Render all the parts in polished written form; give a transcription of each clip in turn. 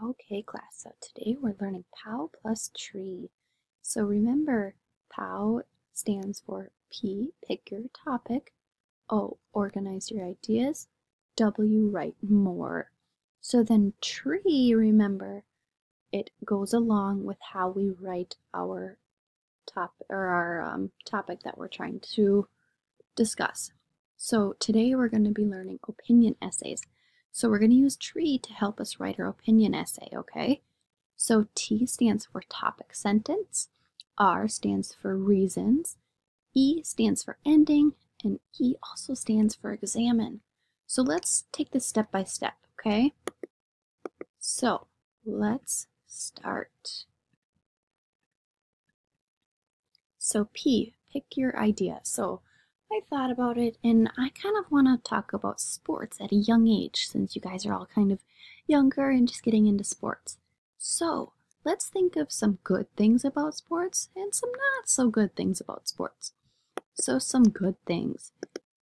Okay, class, so today we're learning Pow+Tree. So remember, Pow stands for P, pick your topic, O, organize your ideas, W, write more. So then tree, remember, it goes along with how we write our topic that we're trying to discuss. So today we're going to be learning opinion essays. So we're going to use tree to help us write our opinion essay, okay? So T stands for topic sentence, R stands for reasons, E stands for ending, and E also stands for examine. So let's take this step by step, okay? So let's start. So P, pick your idea. So I thought about it and I kind of want to talk about sports at a young age since you guys are all kind of younger and just getting into sports. So let's think of some good things about sports and some not so good things about sports. So some good things.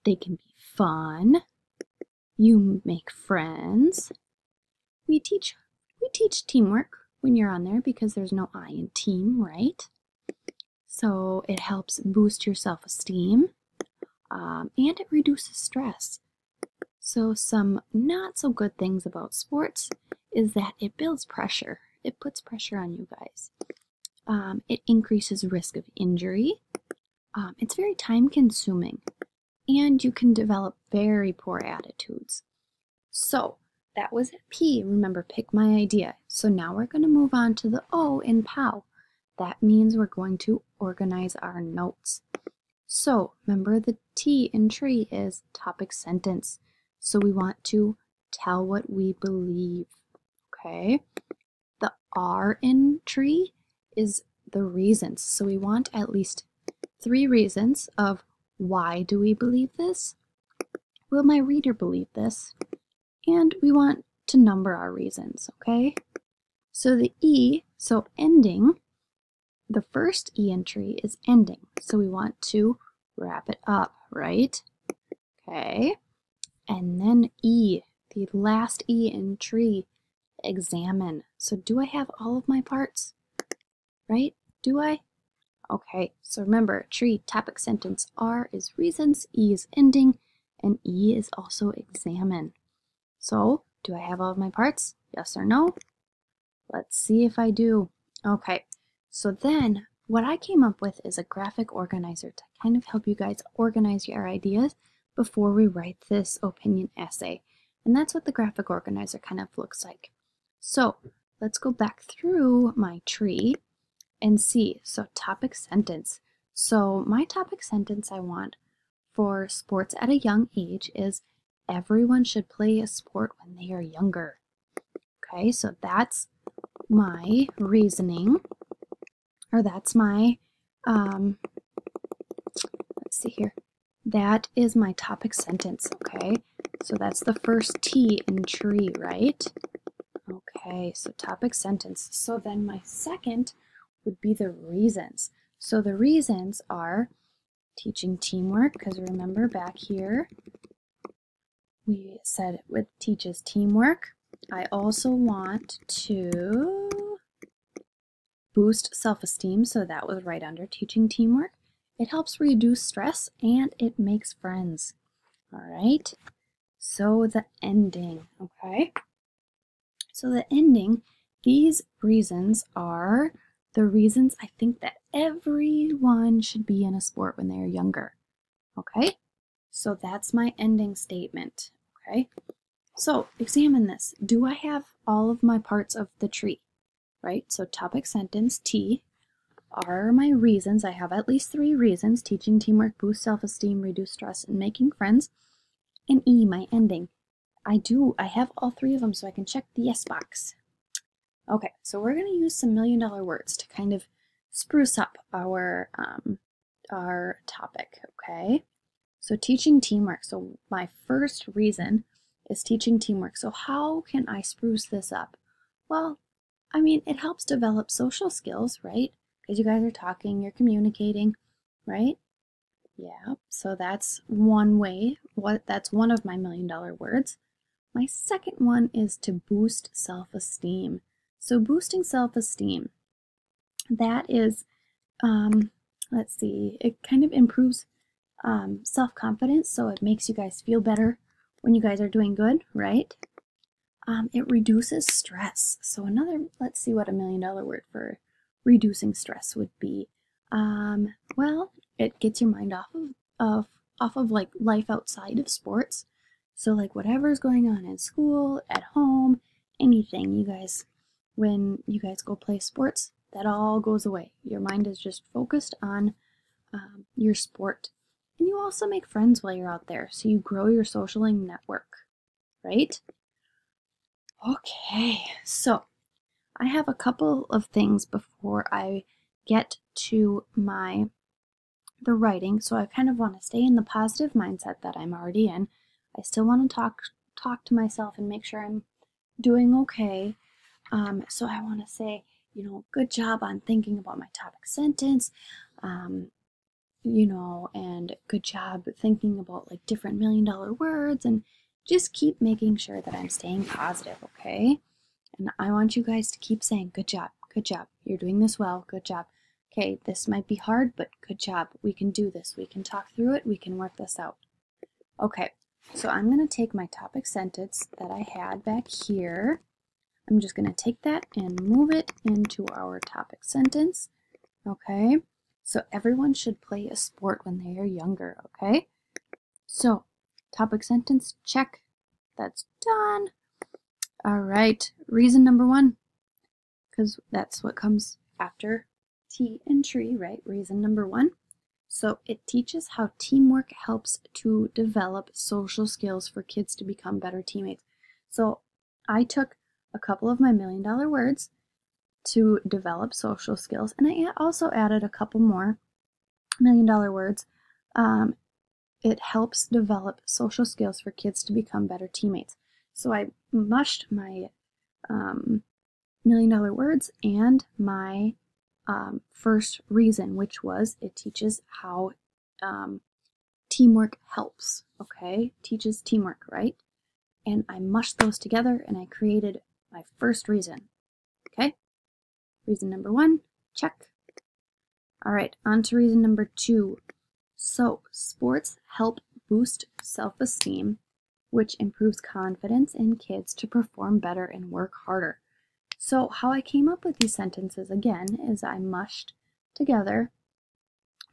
They can be fun. You make friends. We teach teamwork when you're on there because there's no I in team, right? So it helps boost your self-esteem, and it reduces stress. So some not so good things about sports is that it builds pressure. It puts pressure on you guys. It increases risk of injury. It's very time consuming, and you can develop very poor attitudes. So that was P. Remember, pick my idea. So now we're going to move on to the O in POW. That means we're going to organize our notes. So remember the T in tree is topic sentence. So we want to tell what we believe, okay? The R in tree is the reasons. So we want at least 3 reasons of why do we believe this? Will my reader believe this? And we want to number our reasons, okay? So the E, so ending, the first E entry is ending, so we want to wrap it up, right? Okay. And then E, the last E in tree, examine. So do I have all of my parts? Right? Do I? Okay, so remember, tree, topic sentence, R is reasons, E is ending, and E is also examine. So, do I have all of my parts? Yes or no? Let's see if I do. Okay. So then what I came up with is a graphic organizer to kind of help you guys organize your ideas before we write this opinion essay. And that's what the graphic organizer kind of looks like. So let's go back through my tree and see. So topic sentence. So my topic sentence I want for sports at a young age is everyone should play a sport when they are younger. Okay, so that's my reasoning, or that's my, let's see here, that is my topic sentence, okay? So that's the first T in tree, right? Okay, so topic sentence. So then my second would be the reasons. So the reasons are teaching teamwork, because remember back here, we said it teaches teamwork. I also want to boost self-esteem, so that was right under teaching teamwork. It helps reduce stress and it makes friends. All right, so the ending, okay? So the ending, these reasons are the reasons I think that everyone should be in a sport when they're younger, okay? So that's my ending statement, okay? So examine this. Do I have all of my parts of the tree? Right? So topic sentence, T, are my reasons. I have at least 3 reasons: teaching teamwork, boost self-esteem, reduce stress, and making friends. And E, my ending. I have all 3 of them, so I can check the yes box. Okay, so we're going to use some million-dollar words to kind of spruce up our topic, okay? So teaching teamwork. So my first reason is teaching teamwork. So how can I spruce this up? Well, I mean, it helps develop social skills, right? Because you guys are talking, you're communicating, right? Yeah, so that's one way. That's one of my million-dollar words. My second one is to boost self-esteem. So boosting self-esteem, that is, let's see, it kind of improves self-confidence, so it makes you guys feel better when you guys are doing good, right? It reduces stress. So let's see what $1 million word for reducing stress would be. Well, it gets your mind off of like life outside of sports. So like whatever's going on in school, at home, anything, when you guys go play sports, that all goes away. Your mind is just focused on your sport. And you also make friends while you're out there, so you grow your socialing network, right? Okay, so I have a couple of things before I get to the writing, so I kind of want to stay in the positive mindset that I'm already in. I still want to talk to myself and make sure I'm doing okay. So I want to say, good job on thinking about my topic sentence, and good job thinking about like different $1 million words, and just keep making sure that I'm staying positive, okay? And I want you guys to keep saying, good job, you're doing this well, good job. Okay, this might be hard, but good job, we can do this, we can talk through it, we can work this out. Okay, so I'm going to take my topic sentence that I had back here. I'm just going to take that and move it into our topic sentence, okay? So everyone should play a sport when they are younger, okay? So, topic sentence, check. That's done. All right, reason number 1, because that's what comes after T and tree, right? Reason number 1. So it teaches how teamwork helps to develop social skills for kids to become better teammates. So I took a couple of my $1 million words to develop social skills, and I also added a couple more $1 million words. It helps develop social skills for kids to become better teammates. So I mushed my $1 million words and my first reason, which was it teaches how teamwork helps, okay? Teaches teamwork, right? And I mushed those together and I created my first reason, okay? Reason number 1, check. All right, on to reason number 2. So, sports help boost self-esteem, which improves confidence in kids to perform better and work harder. So, how I came up with these sentences again is I mushed together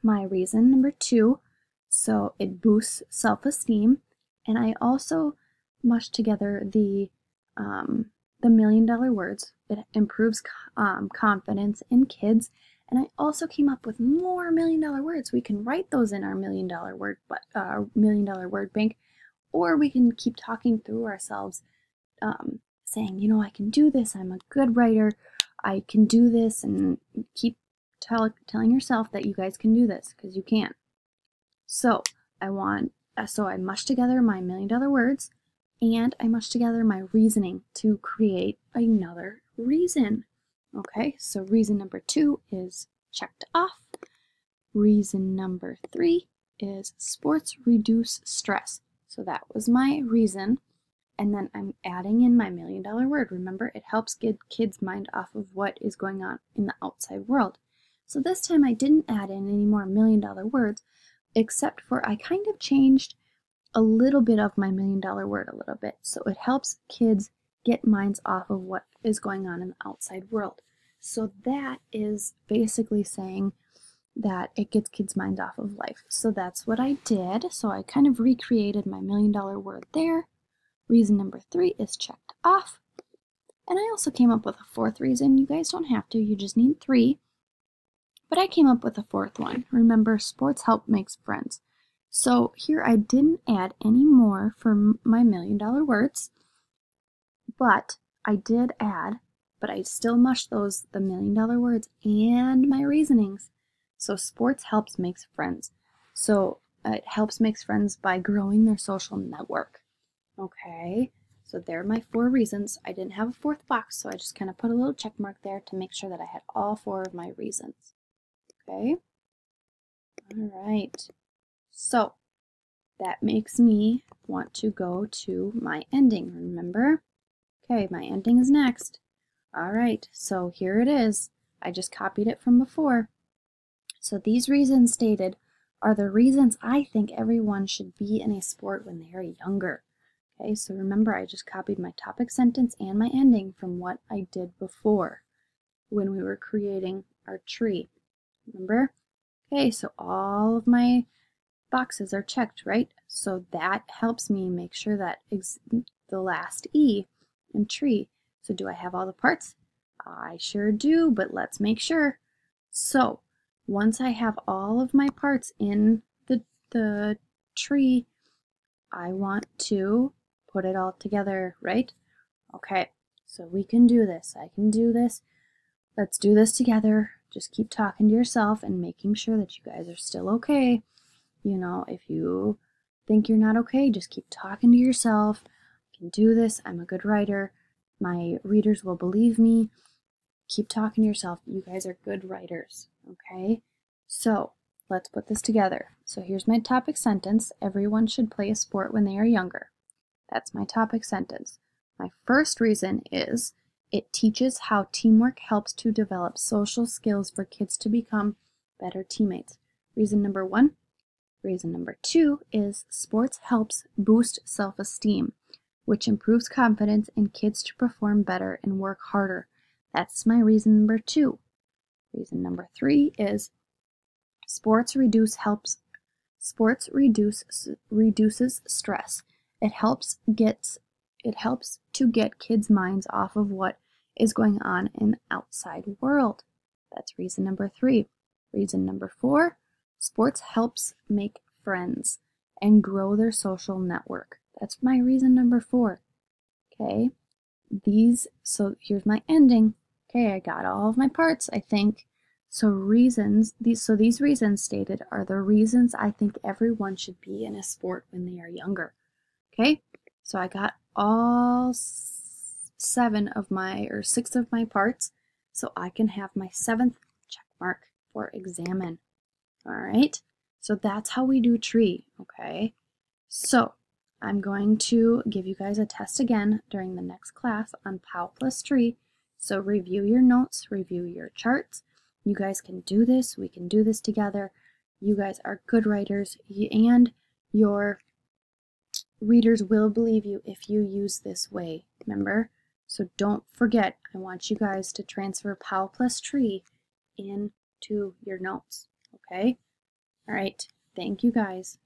my reason number 2, so it boosts self-esteem, and I also mushed together the $1 million words. It improves confidence in kids. And I also came up with more $1 million words. We can write those in our $1 million word bank, or we can keep talking through ourselves, saying, I can do this. I'm a good writer. I can do this, and keep telling yourself that you guys can do this because you can. So I mushed together my $1 million words, and I mushed together my reasoning to create another reason. Okay, so reason number 2 is checked off. Reason number 3 is sports reduce stress. So that was my reason. And then I'm adding in my $1 million word. Remember, it helps get kids' mind off of what is going on in the outside world. So this time I didn't add in any more $1 million words, except for I kind of changed a little bit of my $1 million word a little bit. So it helps kids get minds off of what is going on in the outside world. So that is basically saying that it gets kids' minds off of life. So that's what I did. So I kind of recreated my $1 million word there. Reason number 3 is checked off. And I also came up with a 4th reason. You guys don't have to, you just need 3. But I came up with a 4th one. Remember, sports help makes friends. So here I didn't add any more for my $1 million words, but I did add, but I still mushed the $1 million words and my reasonings. So sports helps makes friends. So it helps makes friends by growing their social network. Okay, so there are my 4 reasons. I didn't have a 4th box, so I just kind of put a little check mark there to make sure that I had all 4 of my reasons. Okay, all right. So that makes me want to go to my ending, remember? Okay, my ending is next. All right, so here it is. I just copied it from before. So these reasons stated are the reasons I think everyone should be in a sport when they are younger. Okay, so remember I just copied my topic sentence and my ending from what I did before when we were creating our tree. Remember? Okay, so all of my boxes are checked, right? So that helps me make sure that the last E in tree. So do I have all the parts? I sure do, but let's make sure. So once I have all of my parts in the tree, I want to put it all together, right? Okay, so we can do this. I can do this. Let's do this together. Just keep talking to yourself and making sure that you guys are still okay. You know, if you think you're not okay, just keep talking to yourself. I can do this. I'm a good writer. My readers will believe me. Keep talking to yourself. You guys are good writers, okay? So let's put this together. So here's my topic sentence. Everyone should play a sport when they are younger. That's my topic sentence. My first reason is it teaches how teamwork helps to develop social skills for kids to become better teammates. Reason number one. Reason number two is sports helps boost self-esteem, which improves confidence in kids to perform better and work harder. That's my reason number two. Reason number three is sports reduces stress. It helps to get kids' minds off of what is going on in the outside world. That's reason number three. Reason number four, sports helps make friends and grow their social network. That's my reason number four. Okay, so here's my ending. Okay, I got all of my parts, I think. So these reasons stated are the reasons I think everyone should be in a sport when they are younger. Okay, so I got all 6 of my parts, so I can have my 7th check mark for examine. All right, so that's how we do tree, okay? So I'm going to give you guys a test again during the next class on Pow+Tree. So review your notes, review your charts. You guys can do this. We can do this together. You guys are good writers, and your readers will believe you if you use this way, remember? So don't forget, I want you guys to transfer Pow+Tree into your notes, okay? All right, thank you guys.